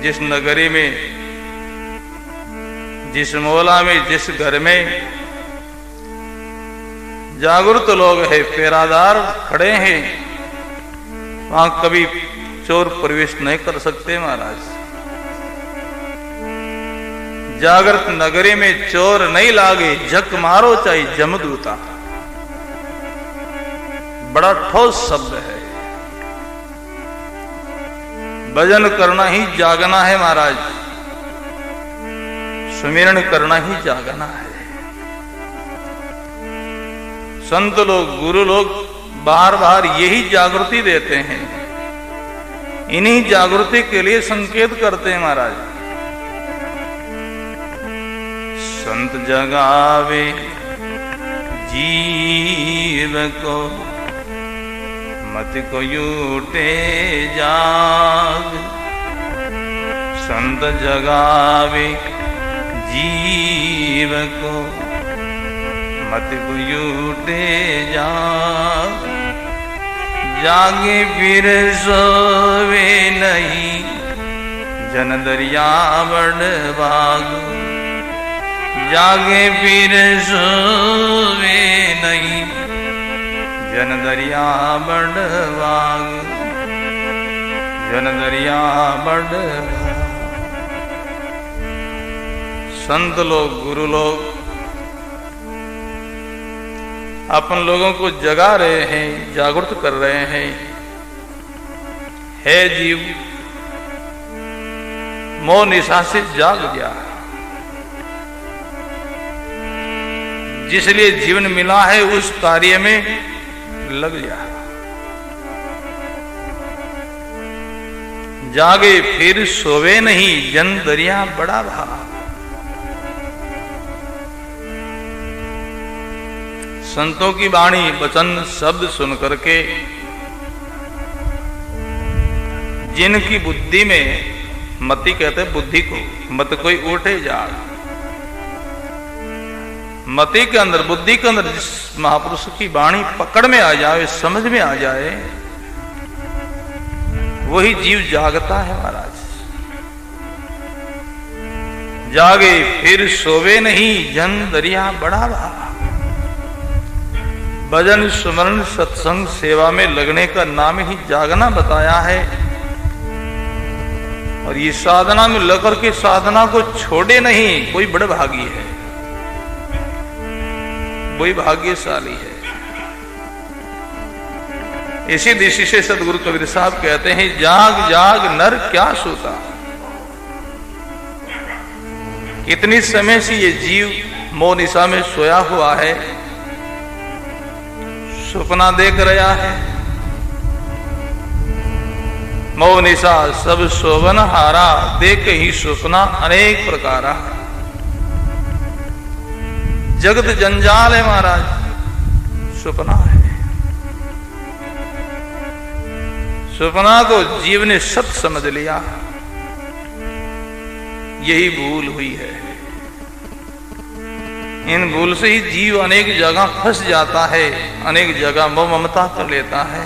जिस नगरी में, जिस मोहल्ला में, जिस घर में जागरूक लोग हैं, पहरादार खड़े हैं, वहां कभी चोर प्रवेश नहीं कर सकते महाराज। जागृत नगरी में चोर नहीं लागे, झक मारो चाहे जमदूता। बड़ा ठोस शब्द है। भजन करना ही जागना है महाराज, सुमिरन करना ही जागना है। संत लोग, गुरु लोग बार बार यही जागृति देते हैं, इन्हीं जागृति के लिए संकेत करते हैं महाराज। संत जगावे जीव को, मत को यूटे जाग। संत जगावे जीव को, मत को यूटे जाग। जागे फिर सोवे नहीं, जन दरिया बड़ भाग। जागे फिर सोवे नहीं, जन दरिया बड़ भाग। जन दरिया बड़ भाग। संत लोग, गुरु लोग अपन लोगों को जगा रहे हैं, जागृत कर रहे हैं। हे जीव, मोह निशा से जाग जा। जिसलिए जीवन मिला है उस कार्य में लग जा। जागे फिर सोवे नहीं, जन दरिया बड़ा भाग। संतों की वाणी, वचन, शब्द सुन करके जिनकी बुद्धि में, मति कहते हैं बुद्धि को, मत कोई उठे जाग। मति के अंदर, बुद्धि के अंदर जिस महापुरुष की वाणी पकड़ में आ जाए, समझ में आ जाए, वही जीव जागता है महाराज। जागे फिर सोवे नहीं, जन दरिया बड़ा भाग। भजन, सुमरण, सत्संग, सेवा में लगने का नाम ही जागना बताया है। और ये साधना में लगकर के साधना को छोड़े नहीं, कोई बड़ा भागी है, कोई भाग्यशाली है। इसी दिशा से सदगुरु कबीर साहब कहते हैं, जाग जाग नर क्या सोता। कितनी समय से ये जीव मोह निशा में सोया हुआ है, सपना देख रहा है। मोह निशा सब सोवन हारा, देख ही सपना अनेक प्रकारा। जगत जंजाल है महाराज, सपना है। सपना को जीव ने सत्य समझ लिया, यही भूल हुई है। इन भूल से ही जीव अनेक जगह फंस जाता है, अनेक जगह मोह ममता कर लेता है।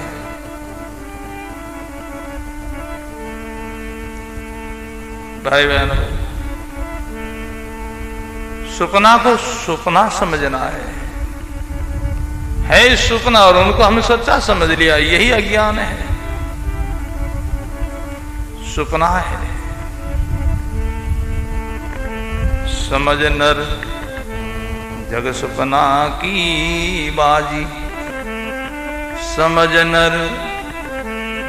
भाई बहनों, सपना को सपना समझना है सपना, और उनको हम सच्चा समझ लिया, यही अज्ञान है। सपना है, समझ नर जग सपना की बाजी। समझ नर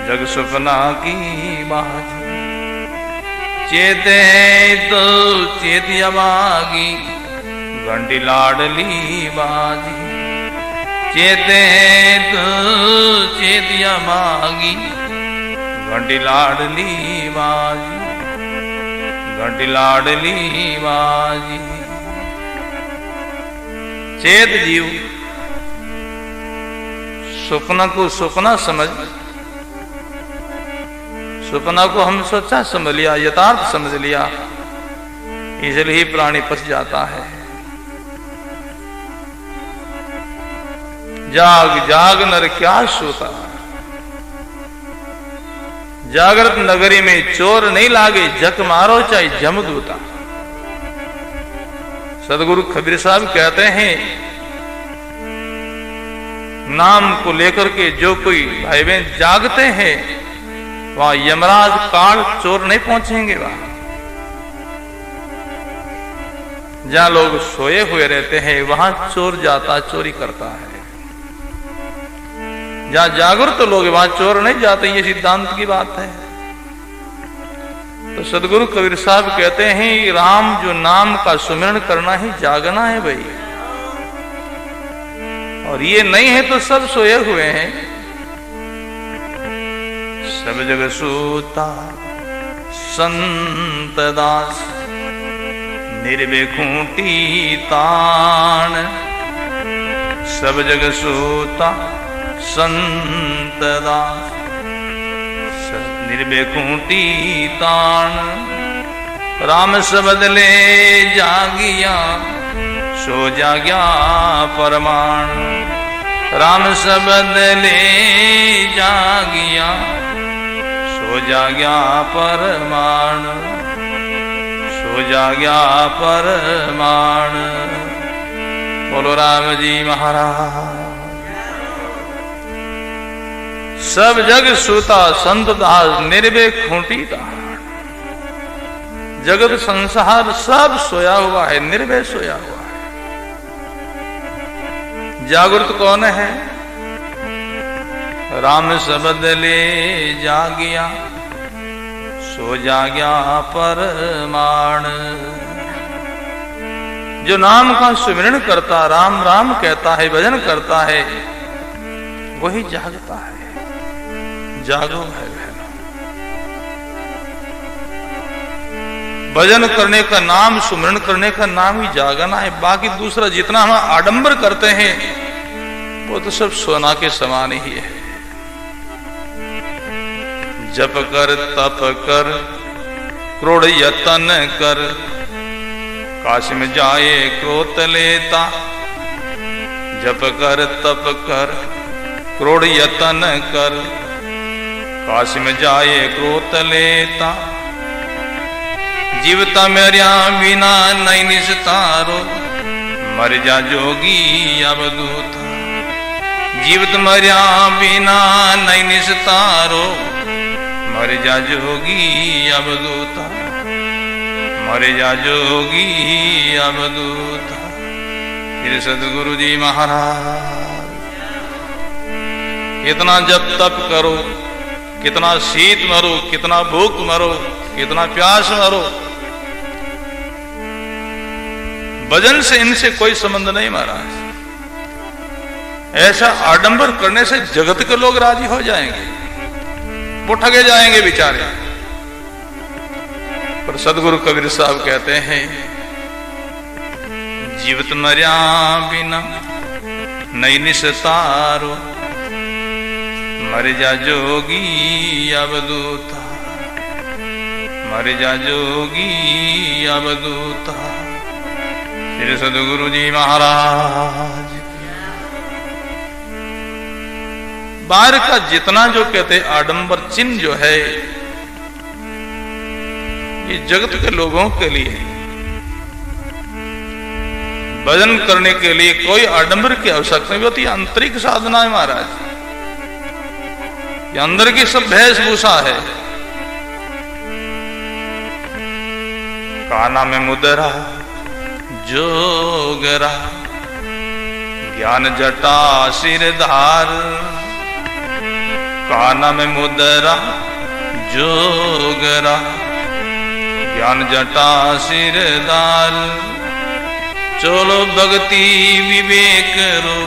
जग सपना की बाजी। चेते तो चेतिया बागी, घंटी लाडली बाजी। चेते तो चेतिया बागी, घंटी लाडली बाजी। घंटी लाडली बाजी। चेत जीव सपना को सपना समझ, सपना को हम सच्चा समझ लिया, यथार्थ समझ लिया, इसलिए ही प्राणी फंस जाता है। जाग जाग नर क्या सोता। जागृत नगरी में चोर नहीं लागे, झक मारो चाहे जमदूता। सदगुरु कबीर साहब कहते हैं, नाम को लेकर के जो कोई भाई बहन जागते हैं, वहां यमराज काल चोर नहीं पहुंचेंगे। वहां जहां लोग सोए हुए रहते हैं, वहां चोर जाता चोरी करता है। जहां जागृत लोग वहां चोर नहीं जाते, ये सिद्धांत की बात है। तो सदगुरु कबीर साहब कहते हैं, राम जो नाम का सुमिरन करना ही जागना है भाई, और ये नहीं है तो सब सोए हुए हैं। सब जग सूता संत दास, निर्भय खूंटी तान। सब जग सूता संत दास, निर्भय खूंटी तान। राम शब्द ले जागिया, सो जाग्या परमाण। राम शब्द ले जागिया, सो जाग्या परमाण। सो जाग्या परमाण। बोलो राम जी महाराज। सब जग सूता संत दास, निर्भय खूंटी तान। जगत संसार सब सोया हुआ है, निर्भय सोया हुआ है। जागृत कौन है? राम शब्द ले जागिया, सो जाग्या परमाण। जो नाम का सुमिरन करता, राम राम कहता है, भजन करता है, वही जागता है। जागो है बहनों। भजन करने का नाम, सुमिरन करने का नाम ही जागना है। बाकी दूसरा जितना हम आडंबर करते हैं, वो तो सब सोना के समान ही है। जप कर, तप कर, क्रोध यतन कर, काशी में जाए क्रोध लेता। जप कर, तप कर, क्रोध यतन कर, काशी में जाए क्रोध लेता। जीवता मेरिया बिना नहीं निस्तारो, मर जा जोगी अवधूता। जीवत मरिया बिना नहीं निस्तारो, मर जा जोगी अवधूता। मर जा जोगी अवधूता। फिर सदगुरु जी महाराज, कितना जब तप करो, कितना शीत मरो, कितना भूख मरो, कितना प्यास मरो, भजन से इनसे कोई संबंध नहीं महाराज। ऐसा आडंबर करने से जगत के लोग राजी हो जाएंगे, वो ठगे जाएंगे बेचारे। पर सदगुरु कबीर साहब कहते हैं, जीवित मर्या बिना नहीं निस्तारो, मर जा जोगी अवधूता। मर जा जोगी अवधूता। श्री सदगुरु जी महाराज। बाहर का जितना जो कहते आडंबर चिन्ह जो है, ये जगत के लोगों के लिए, भजन करने के लिए कोई आडंबर की आवश्यकता नहीं होती। आंतरिक साधना है महाराज, ये अंदर की सब वेशभूषा है। काना में मुद्रा जोगरा, ज्ञान जटा सिरधार। काना में मुद्रा जोगरा, ज्ञान जटा सिरधार। चलो भक्ति विवेक रो,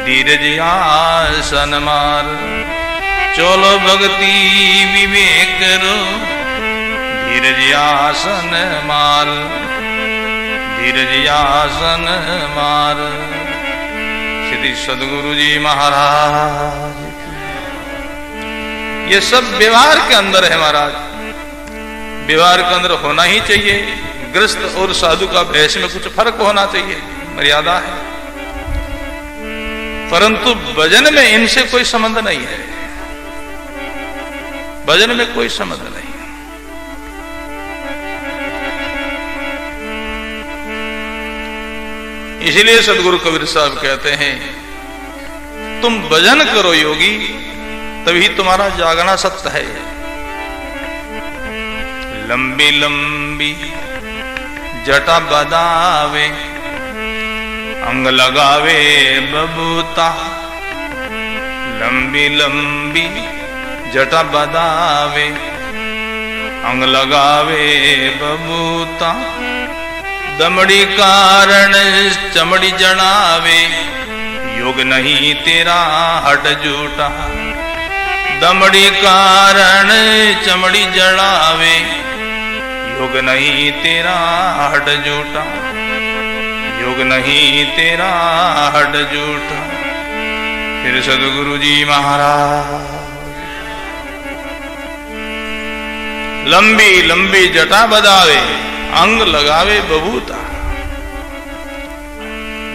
धीरज आसन मार। चलो भक्ति विवेक रो, धीरज आसन मार। धीरज आसन मार। श्री सदगुरु जी महाराज। ये सब व्यवहार के अंदर है महाराज, व्यवहार के अंदर होना ही चाहिए। गृहस्थ और साधु का भेष में कुछ फर्क होना चाहिए, मर्यादा है, परंतु भजन में इनसे कोई संबंध नहीं है। भजन में कोई समझ नहीं। इसलिए सदगुरु कबीर साहब कहते हैं, तुम भजन करो योगी, तभी तुम्हारा जागना सत्य है। लंबी लंबी जटा बदावे, अंग लगावे बबूता। लंबी लंबी जटा बदावे, अंग लगावे बबूता। दमड़ी कारण चमड़ी जड़ावे, योग नहीं तेरा हट झूठा। दमड़ी कारण चमड़ी जड़ावे, योग नहीं तेरा हट झूठा। योग नहीं तेरा हट झूठा। फिर सदगुरु जी महाराज, लंबी लंबी जटा बदावे, अंग लगावे बबूता।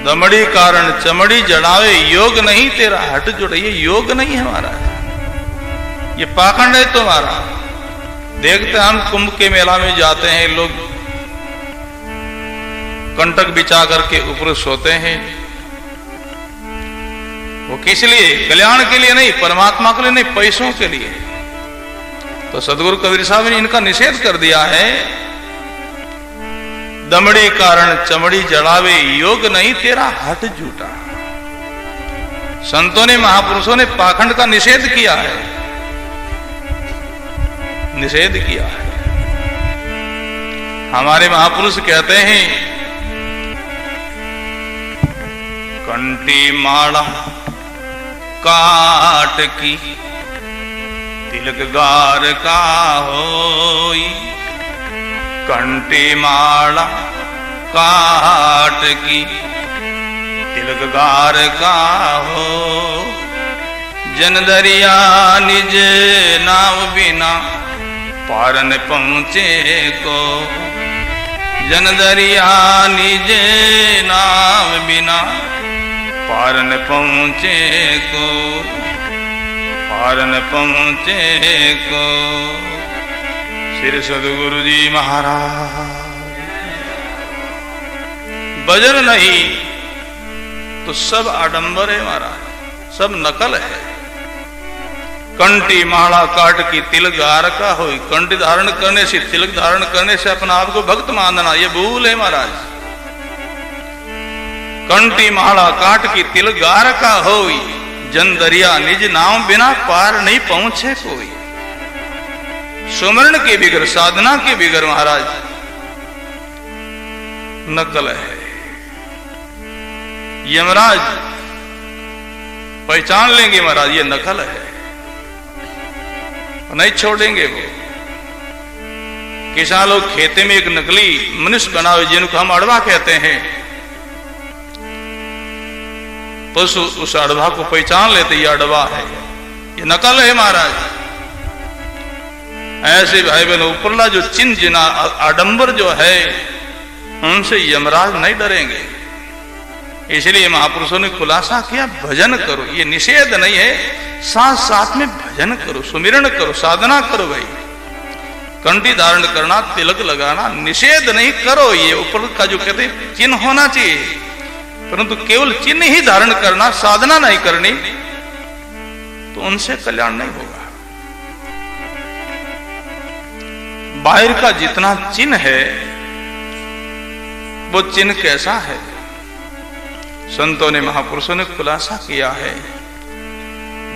दमड़ी कारण चमड़ी जड़ावे, योग नहीं तेरा हट जुड़ा। ये योग नहीं है हमारा, ये पाखंड है तुम्हारा। देखते हम कुंभ के मेला में जाते हैं, लोग कंटक बिछा करके ऊपर सोते हैं। वो किस लिए? कल्याण के लिए नहीं, परमात्मा के लिए नहीं, पैसों के लिए। तो सदगुरु कबीर साहब ने इनका निषेध कर दिया है। दमड़ी कारण चमड़ी जड़ावे, योग नहीं तेरा हट झूठा। संतों ने, महापुरुषों ने पाखंड का निषेध किया है, निषेध किया है। हमारे महापुरुष कहते हैं, कंटी माला काट की, तिलक गार का होई। कंटी माला काट की, तिलक गार का हो। जन दरिया निज नाव बिना, पार न पहुंचे को। जन दरिया निज नाव बिना, पार न पहुंचे को। पार न पहुंचे को। श्री सदगुरु जी महाराज, भजन नहीं तो सब आडंबर है महाराज, सब नकल है। कंटी माला काट की तिलक गार का हो। कंटी धारण करने से, तिलक धारण करने से अपना आप को भक्त मानना, ये भूल है महाराज। कंटी माला काट की तिलक गार का हो। जन दरिया निज नाम बिना, पार नहीं पहुंचे कोई। सुमरण के बिगर, साधना के बिगर महाराज नकल है। यमराज पहचान लेंगे महाराज, ये नकल है, नहीं छोड़ेंगे वो। किसान लोग खेते में एक नकली मनुष्य बनावे, जिनको हम अड़वा कहते हैं। पशु उस अड़वा को पहचान लेते, ये अड़वा है, ये नकल है महाराज। ऐसे भाई बहन, उपरला जो चिन्ह जिना आडंबर जो है, उनसे यमराज नहीं डरेंगे। इसलिए महापुरुषों ने खुलासा किया, भजन करो। ये निषेध नहीं है, साथ साथ में भजन करो, सुमिरन करो, साधना करो। भाई कंठी धारण करना, तिलक लगाना निषेध नहीं, करो। ये ऊपर का जो कहते हैं चिन्ह होना चाहिए, परंतु केवल चिन्ह ही धारण करना, साधना नहीं करनी, तो उनसे कल्याण नहीं होगा। बाहर का जितना चिन्ह है, वो चिन्ह कैसा है, संतों ने, महापुरुषों ने खुलासा किया है।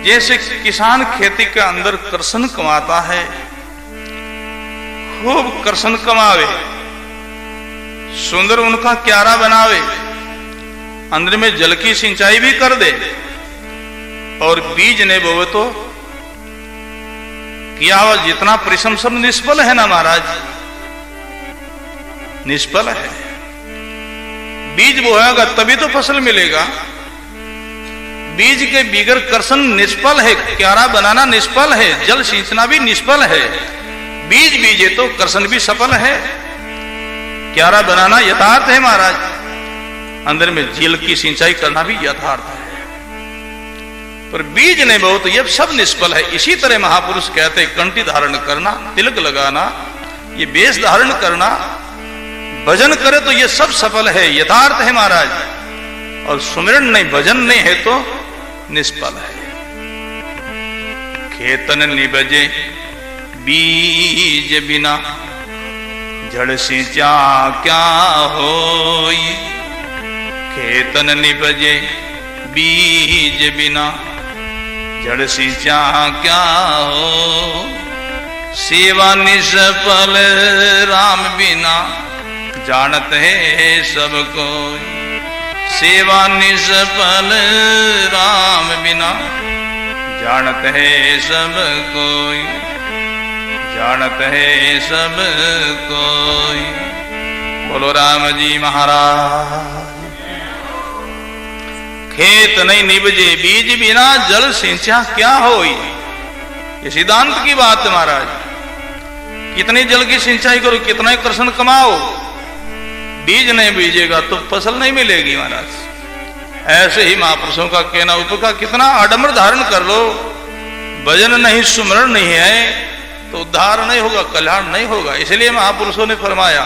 जैसे किसान खेती के अंदर कृषण कमाता है, खूब कृषण कमावे, सुंदर उनका क्यारा बनावे, अंदर में जल की सिंचाई भी कर दे, और बीज ने बोवे तो किया हुआ जितना परिश्रम सब निष्फल है ना महाराज, निष्फल है। बीज बोएगा तभी तो फसल मिलेगा। बीज के बिगर कृषण निष्फल है, क्यारा बनाना निष्फल है, जल सींचना भी निष्फल है। बीज बीजे तो कृषण भी सफल है, क्यारा बनाना यथार्थ है महाराज, अंदर में जल की सिंचाई करना भी यथार्थ है। पर बीज नहीं बो तो ये सब निष्फल है। इसी तरह महापुरुष कहते कंठी धारण करना, तिलक लगाना, ये वेश धारण करना, भजन करे तो ये सब सफल है, यथार्थ है महाराज। और सुमिरन नहीं, भजन नहीं है तो निष्फल है। खेतन निबजे बीज बिना, जड़ सिंचा क्या होई। खेतन निबजे बीज बिना, जड़ सिंचा क्या हो। सेवा निष्फल राम बिना, जानत है सब कोई। सेवा निष्फल राम बिना, जानत है सब कोई। जानत है सब कोई। बोलो राम जी महाराज। खेत नहीं निबजे बीज बिना, जल सिंचा क्या होई। ये सिद्धांत की बात है महाराज। कितनी जल की सिंचाई करो, कितना ही कृष्ण कमाओ, बीज नहीं बीजेगा तो फसल नहीं मिलेगी महाराज। ऐसे ही महापुरुषों का कहना उपका, कितना आडंबर धारण कर लो, भजन नहीं, सुमरण नहीं है तो उद्धार नहीं होगा, कल्याण नहीं होगा। इसलिए महापुरुषों ने फरमाया,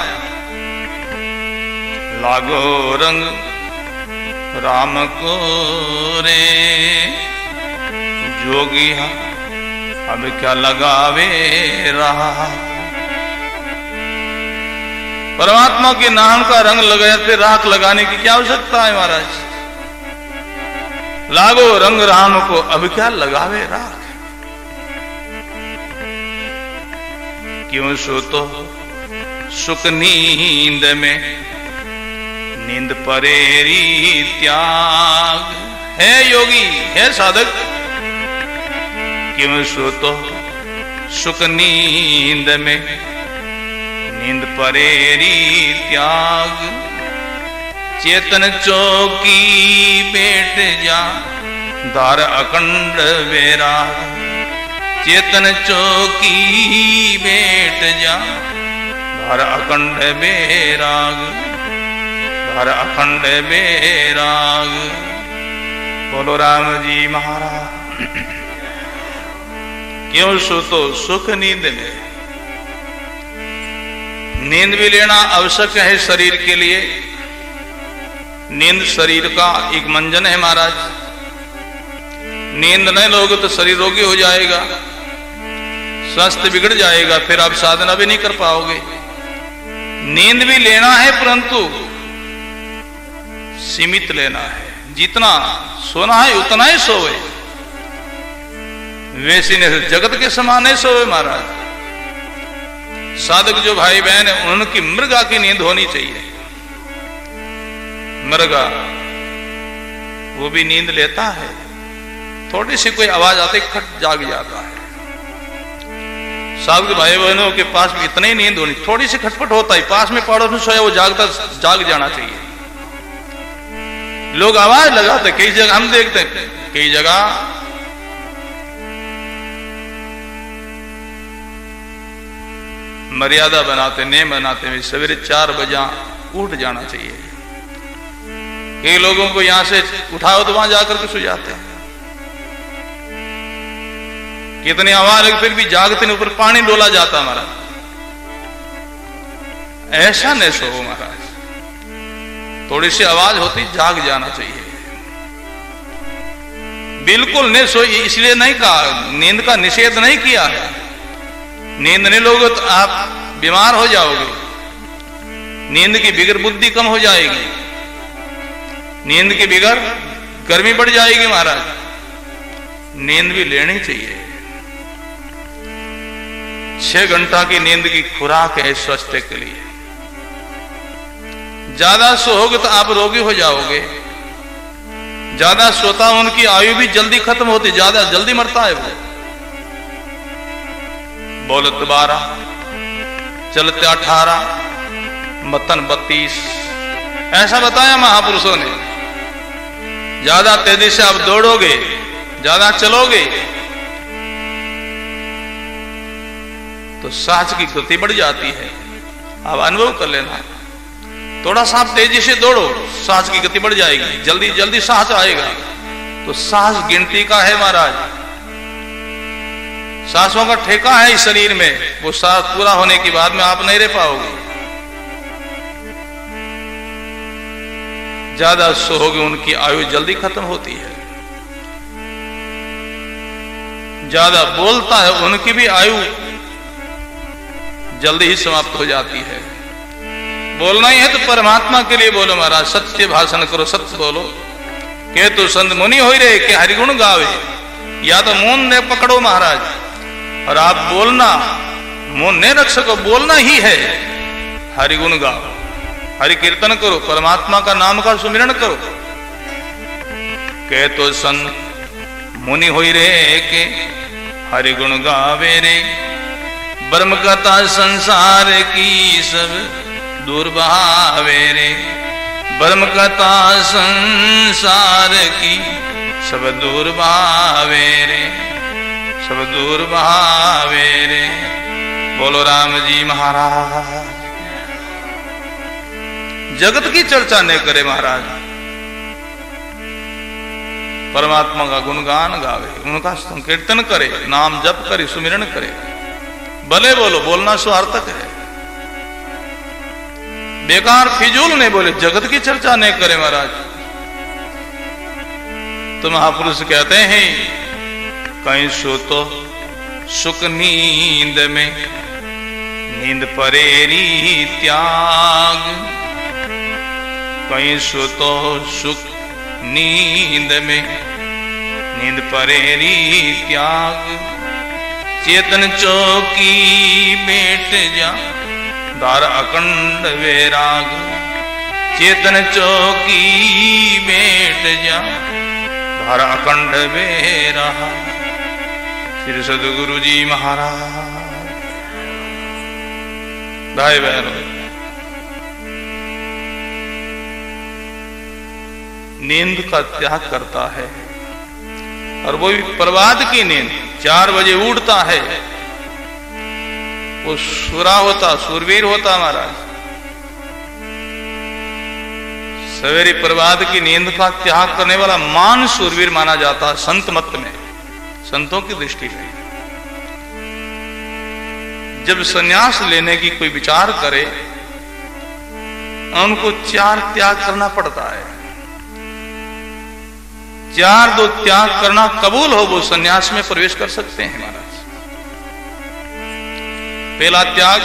लागो रंग राम को रे, जोगी अब क्या लगावे रहा। परमात्मा के नाम का रंग लगाए फिर राख लगाने की क्या आवश्यकता है महाराज। लागो रंग राम को, अब क्या लगावे राख। क्यों सो तो सुख नींद में, नींद परेरी त्याग। है योगी, है साधक, क्यों सो तो सुख नींद में, नींद परेरी त्याग। चेतन चौकी बैठ जा, धार अखंड वैराग। चेतन चौकी बैठ जा, धार अखंड वैराग। धार अखंड वैराग। बोलो राम जी महाराज। क्यों सुतो सुख नींद में। नींद भी लेना आवश्यक है शरीर के लिए। नींद शरीर का एक मंजन है महाराज। नींद नहीं लोगे तो शरीर रोगी हो जाएगा, स्वास्थ्य बिगड़ जाएगा, फिर आप साधना भी नहीं कर पाओगे। नींद भी लेना है परंतु सीमित लेना है। जितना सोना है उतना ही सोवे, वैसे नहीं जगत के समान नहीं सोवे महाराज। साधक जो भाई बहन है उनकी मृगा की नींद होनी चाहिए। मृगा वो भी नींद लेता है, थोड़ी सी कोई आवाज आते खट जाग जाता है। साधक भाई बहनों के पास भी इतनी नींद होनी, थोड़ी सी खटपट होता है, पास में पड़ोस में सोया वो जाग जाना चाहिए। लोग आवाज लगाते, कई जगह हम देखते हैं, कई जगह मर्यादा बनाते, नियम बनाते हुए सवेरे 4 बजे उठ जाना चाहिए। कई लोगों को यहां से उठाओ तो वहां जाकर के सो जाते हैं। कितनी आवाज है फिर भी जागते नहीं, ऊपर पानी डोला जाता महाराज। ऐसा नहीं सो महाराज, थोड़ी सी आवाज होती जाग जाना चाहिए। बिल्कुल नहीं सो, इसलिए नहीं कहा, नींद का निषेध नहीं किया है। नींद नहीं लोगे तो आप बीमार हो जाओगे, नींद की बिगड़ बुद्धि कम हो जाएगी, नींद की बिगड़ गर्मी बढ़ जाएगी महाराज। नींद भी लेनी चाहिए। 6 घंटा की नींद की खुराक है स्वास्थ्य के लिए। ज्यादा सोओगे तो आप रोगी हो जाओगे। ज्यादा सोता उनकी आयु भी जल्दी खत्म होती, ज्यादा जल्दी मरता है वो। बोलत 12, चलते 18, मतन 32, ऐसा बताया महापुरुषों ने। ज्यादा तेजी से आप दौड़ोगे, ज्यादा चलोगे तो सांस की गति बढ़ जाती है। आप अनुभव कर लेना, थोड़ा सा आप तेजी से दौड़ो, सांस की गति बढ़ जाएगी, जल्दी जल्दी सांस आएगा। तो सांस गिनती का है महाराज, सांसों का ठेका है इस शरीर में, वो सांस पूरा होने के बाद में आप नहीं रह पाओगे। ज्यादा सोओगे उनकी आयु जल्दी खत्म होती है, ज्यादा बोलता है उनकी भी आयु जल्दी ही समाप्त हो जाती है। बोलना ही है तो परमात्मा के लिए बोलो महाराज, सत्य भाषण करो, सत्य बोलो। के तो संत मुनि हो रहे के हरिगुण गावे, या तो मुंह ने पकड़ो महाराज, और आप बोलना मुंह नहीं रख सको, बोलना ही है। हरिगुण गाओ, हरि कीर्तन करो, परमात्मा का नाम का सुमिरन करो। के तो संत मुनि हो रहे के हरिगुण गावे रे, ब्रह्म कथा संसार की सब दूर बहावे रे, ब्रह्म कथा संसार की सब दूर बहावे रे, सब दूर बहावे रे। बोलो राम जी महाराज। जगत की चर्चा नहीं करे महाराज, परमात्मा का गुणगान गावे, उनका संकीर्तन करे, नाम जप करे, सुमिरन करे। भले बोलो, बोलना स्वार्थक है, बेकार फिजूल नहीं बोले, जगत की चर्चा नहीं करे महाराज। तो महापुरुष कहते हैं कहीं सो तो सुख नींद में, नींद परेरी त्याग। कहीं सो तो सुख नींद में, नींद परेरी त्याग। चेतन चौकी बैठ जा, दार अखंड वैराग। चेतन चौकी बैठ जा, दार अखंड वैराग। श्री सद्गुरु जी महाराज। भाई बहनों, नींद का त्याग करता है, और वो भी प्रभात की नींद। 4 बजे उठता है, वो सुरा होता, सूरवीर होता महाराज। सवेरे प्रभात की नींद का त्याग करने वाला मान सूरवीर माना जाता है संत मत में, संतों की दृष्टि में। जब संन्यास लेने की कोई विचार करे, उनको 4 त्याग करना पड़ता है। 4 दो त्याग करना कबूल हो, वो संन्यास में प्रवेश कर सकते हैं महाराज। पहला त्याग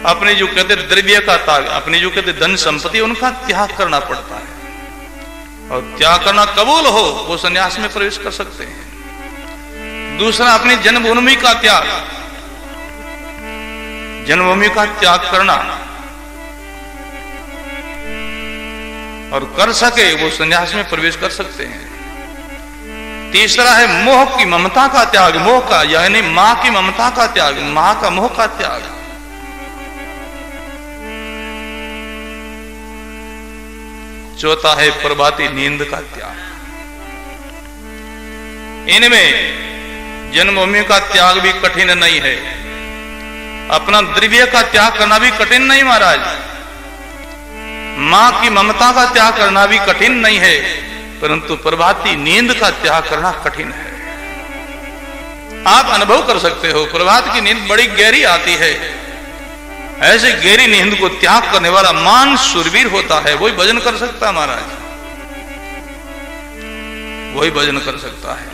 अपने जो कहते द्रव्य का त्याग, अपनी जो कहते धन संपत्ति, उनका त्याग करना पड़ता है। और त्याग करना कबूल हो, वो संन्यास में प्रवेश कर सकते हैं। दूसरा अपनी जन्मभूमि का त्याग, जन्मभूमि का त्याग करना और कर सके, वो संन्यास में प्रवेश कर सकते हैं। तीसरा है मोह की ममता का त्याग, मोह का यानी मां की ममता का त्याग, मां का मोह का त्याग। चौथा है प्रभाती नींद का त्याग। इनमें जन्मभूमि का त्याग भी कठिन नहीं है, अपना द्रव्य का त्याग करना भी कठिन नहीं महाराज, मां की ममता का त्याग करना भी कठिन नहीं है, परंतु प्रभाती नींद का त्याग करना कठिन है। आप अनुभव कर सकते हो, प्रभात की नींद बड़ी गहरी आती है। ऐसे गहरी नींद को त्याग करने वाला मान शूरवीर होता है, वही भजन कर सकता है महाराज, वही भजन कर सकता है,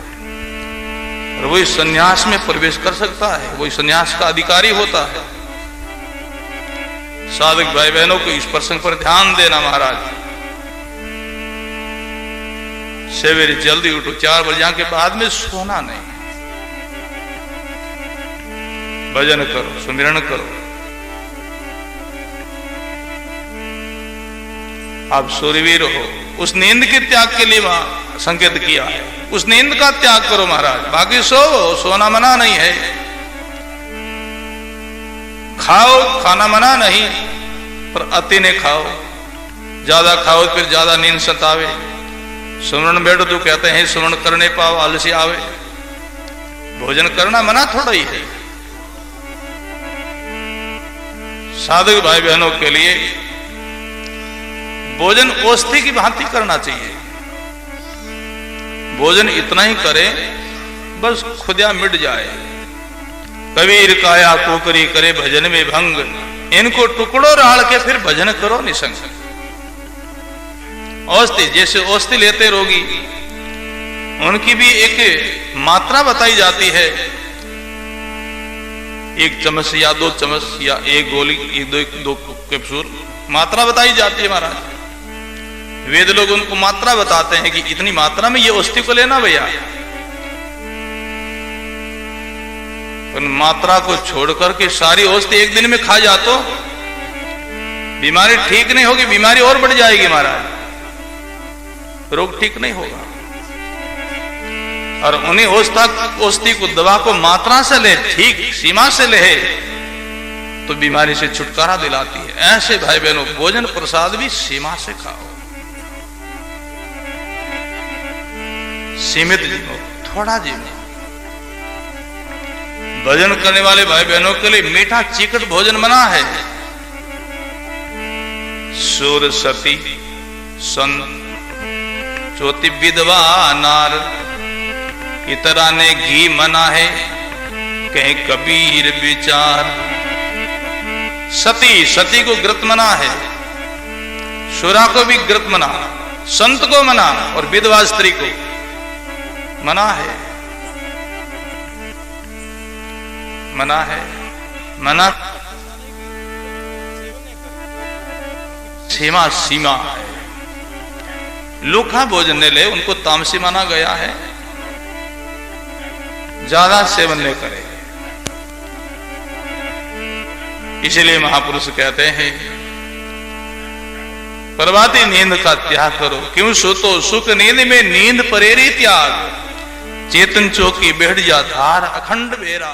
और वही संन्यास में प्रवेश कर सकता है, वही संन्यास का अधिकारी होता है। साधक भाई बहनों को इस प्रसंग पर ध्यान देना महाराज। सवेरे जल्दी उठो, 4 बजे के बाद में सोना नहीं, भजन करो, सुमिरन करो। आप सूरवीर हो, उस नींद के त्याग के लिए वहां संकेत किया है, उस नींद का त्याग करो महाराज। बाकी सोना मना नहीं है, खाओ, खाना मना नहीं, पर अति ने खाओ, ज्यादा खाओ फिर ज्यादा नींद सतावे। सुमरण बैठो तो कहते हैं सुमरण करने पाओ आलसी आवे। भोजन करना मना थोड़ा ही है। साधक भाई बहनों के लिए भोजन औषधि की भांति करना चाहिए। भोजन इतना ही करे बस खुदिया मिट जाए। कबीर काया कोकरी करे भजन में भंग, इनको टुकड़ों राड़ के फिर भजन करो निसंग। औषधि, जैसे औषधि लेते रोगी, उनकी भी एक मात्रा बताई जाती है, 1 चम्मच या 2 चम्मच या 1 गोली, 2 कैप्सूल, मात्रा बताई जाती है महाराज। वेद लोग उनको मात्रा बताते हैं कि इतनी मात्रा में ये औषधि को लेना भैया। उन मात्रा को छोड़कर के सारी औषधि एक दिन में खा जा तो बीमारी ठीक नहीं होगी, बीमारी और बढ़ जाएगी महाराज, रोग ठीक नहीं होगा। और उन्हीं औषधि को, दवा को मात्रा से ले, ठीक सीमा से ले, तो बीमारी से छुटकारा दिलाती है। ऐसे भाई बहनों, भोजन प्रसाद भी सीमा से खाओ, सीमित जीवो, थोड़ा जीवो। भजन करने वाले भाई बहनों के लिए मीठा चिकट भोजन मना है। सुर सती संत चोती विधवा नार, इतरा ने घी मना है, कहीं कबीर विचार। सती, सती को ग्रत मना है, शुरा को भी ग्रत मना, संत को मना, और विधवा स्त्री को मना है, मना है, मना सीमा, सीमा है। लूखा भोजन ने ले, उनको तामसी माना गया है, ज्यादा सेवन नहीं करे। इसलिए महापुरुष कहते हैं, प्रभाती नींद का त्याग करो, क्यों सोतो सुख नींद में, नींद परेरी त्याग। चेतन चौकी बैठ जा धार अखंड बेरा।